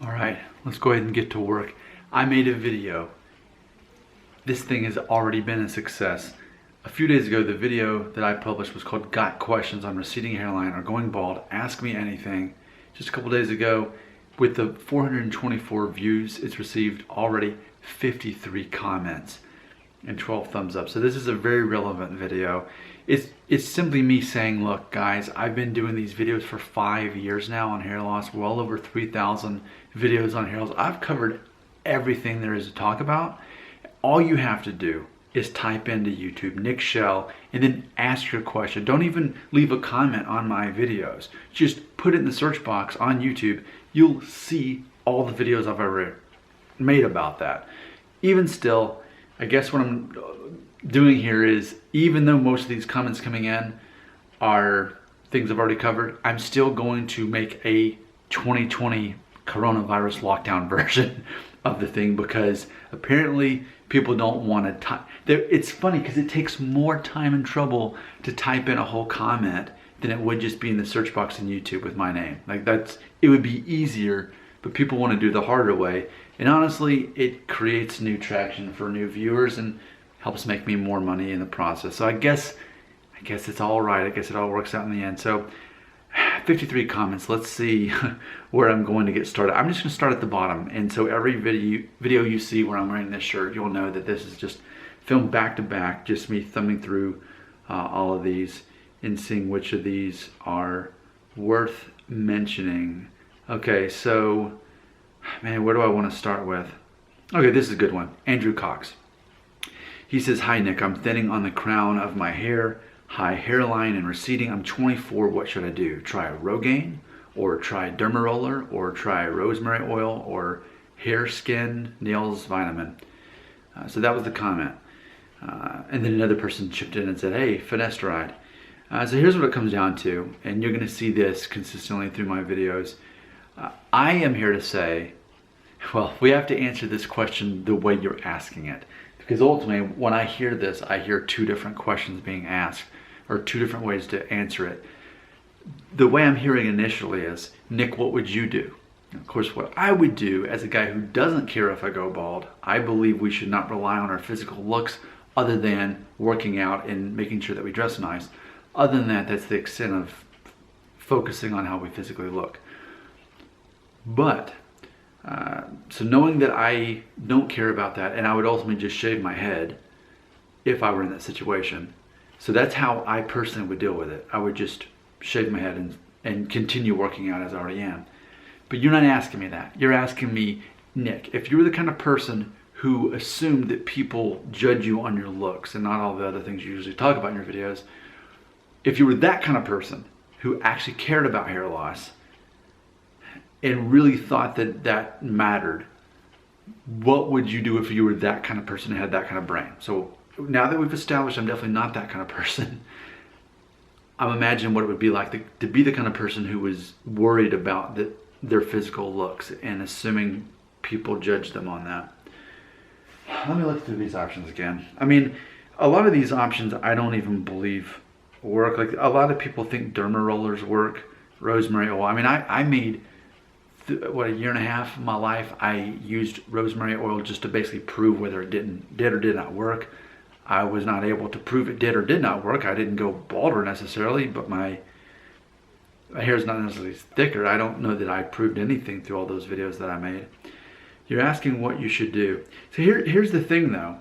All right, let's go ahead and get to work. I made a video. This thing has already been a success. A few days ago, the video that I published was called Got Questions on Receding Hairline or Going Bald, Ask Me Anything. Just a couple days ago, with the 424 views, it's received already 53 comments and 12 thumbs up. So this is a very relevant video. It's simply me saying, look guys, I've been doing these videos for 5 years now on hair loss, well over 3,000 videos on hair loss. I've covered everything there is to talk about. All you have to do is type into YouTube Nick Shell and then ask your question. Don't even leave a comment on my videos. Just put it in the search box on YouTube. You'll see all the videos I've ever made about that. Even still, I guess what I'm doing here is, even though most of these comments coming in are things I've already covered, I'm still going to make a 2020 coronavirus lockdown version of the thing, because apparently people don't want to type. It's funny because it takes more time and trouble to type in a whole comment than it would just be in the search box in YouTube with my name. Like it would be easier, but people want to do the harder way. And honestly, it creates new traction for new viewers and helps make me more money in the process. So I guess it's all right. I guess it all works out in the end. So 53 comments. Let's see where I'm going to get started. I'm just going to start at the bottom. And so every video you see where I'm wearing this shirt, you'll know that this is just filmed back to back, just me thumbing through all of these and seeing which of these are worth mentioning. Okay, so, man, where do I want to start with? Okay, this is a good one. Andrew Cox. He says, hi Nick, I'm thinning on the crown of my hair, high hairline and receding. I'm 24, what should I do? Try a Rogaine, or try Dermaroller, or try rosemary oil, or hair, skin, nails, vitamin. So that was the comment. And then another person chipped in and said, hey, finasteride. So here's what it comes down to, and you're gonna see this consistently through my videos. I am here to say, well, we have to answer this question the way you're asking it. Because ultimately, when I hear this, I hear two different questions being asked, or two different ways to answer it. The way I'm hearing initially is, Nick, what would you do? And of course, what I would do as a guy who doesn't care if I go bald, I believe we should not rely on our physical looks other than working out and making sure that we dress nice. Other than that, that's the extent of focusing on how we physically look. But, so knowing that I don't care about that, and I would ultimately just shave my head if I were in that situation. So that's how I personally would deal with it. I would just shave my head and continue working out as I already am. But you're not asking me that. You're asking me, Nick, if you were the kind of person who assumed that people judge you on your looks and not all the other things you usually talk about in your videos, if you were that kind of person who actually cared about hair loss and really thought that that mattered, what would you do if you were that kind of person and had that kind of brain? So now that we've established I'm definitely not that kind of person, I'm imagining what it would be like to be the kind of person who was worried about their physical looks and assuming people judge them on that. Let me look through these options again. I mean, a lot of these options I don't even believe work. Like, a lot of people think Dermarollers work, rosemary oil. I mean, I made what, a year and a half of my life I used rosemary oil just to basically prove whether it did or did not work. I was not able to prove it did or did not work. I didn't go balder necessarily, but my hair is not necessarily thicker. I don't know that I proved anything through all those videos that I made. You're asking what you should do. So here's the thing though.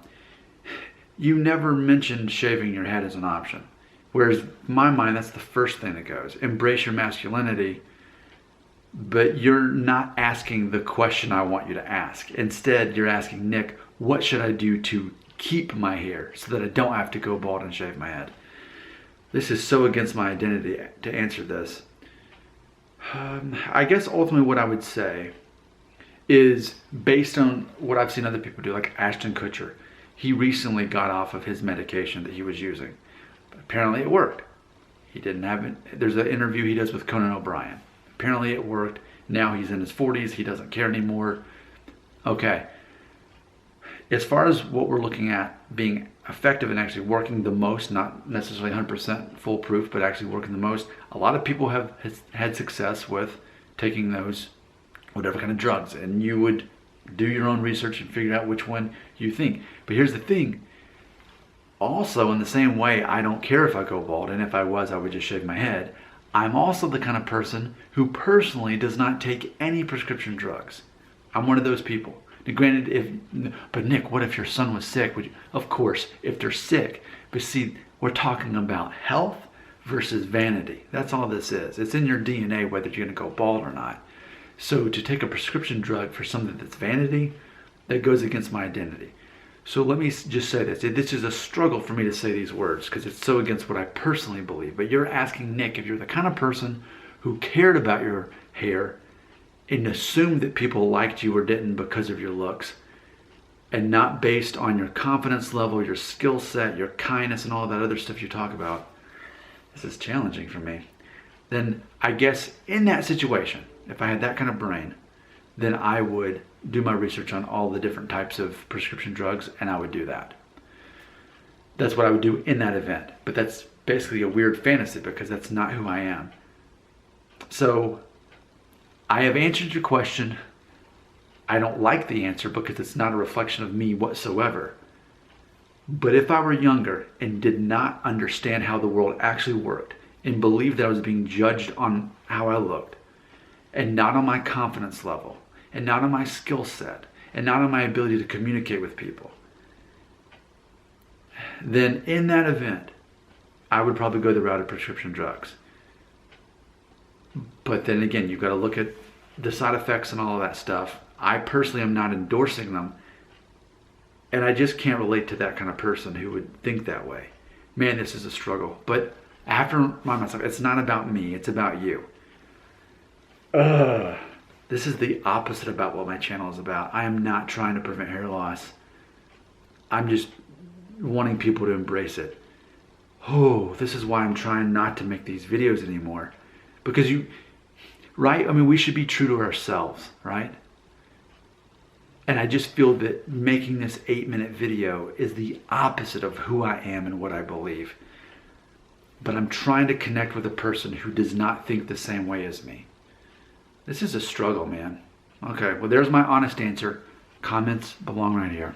You never mentioned shaving your head as an option. Whereas in my mind, that's the first thing that goes. Embrace your masculinity. But you're not asking the question I want you to ask. Instead, you're asking, Nick, what should I do to keep my hair so that I don't have to go bald and shave my head? This is so against my identity to answer this. I guess ultimately what I would say is, based on what I've seen other people do, like Ashton Kutcher. He recently got off of his medication that he was using. But apparently it worked. He didn't have it. There's an interview he does with Conan O'Brien. Apparently it worked. Now he's in his 40s. He doesn't care anymore. Okay. As far as what we're looking at being effective and actually working the most, not necessarily 100% foolproof, but actually working the most, a lot of people have had success with taking those whatever kind of drugs, and you would do your own research and figure out which one you think. But here's the thing. Also, in the same way, I don't care if I go bald, and if I was, I would just shave my head. I'm also the kind of person who personally does not take any prescription drugs. I'm one of those people. Now, granted, but Nick, what if your son was sick? Of course, if they're sick. But see, we're talking about health versus vanity. That's all this is. It's in your DNA whether you're going to go bald or not. So to take a prescription drug for something that's vanity, that goes against my identity. So let me just say this. This is a struggle for me to say these words because it's so against what I personally believe. But you're asking Nick if you're the kind of person who cared about your hair and assumed that people liked you or didn't because of your looks, and not based on your confidence level, your skill set, your kindness, and all that other stuff you talk about. This is challenging for me. Then I guess in that situation, if I had that kind of brain, then I would do my research on all the different types of prescription drugs, and I would do that. That's what I would do in that event. But that's basically a weird fantasy because that's not who I am. So I have answered your question. I don't like the answer because it's not a reflection of me whatsoever. But if I were younger and did not understand how the world actually worked and believed that I was being judged on how I looked and not on my confidence level and not on my skill set and not on my ability to communicate with people, then in that event, I would probably go the route of prescription drugs. But then again, you've got to look at the side effects and all of that stuff. I personally am not endorsing them. And I just can't relate to that kind of person who would think that way. Man, this is a struggle. But I have to remind myself, it's not about me, it's about you. This is the opposite about what my channel is about. I am not trying to prevent hair loss. I'm just wanting people to embrace it. Oh, this is why I'm trying not to make these videos anymore. Because right? I mean, we should be true to ourselves, right? And I just feel that making this 8-minute video is the opposite of who I am and what I believe. But I'm trying to connect with a person who does not think the same way as me. This is a struggle, man. Okay, well, there's my honest answer. Comments belong right here.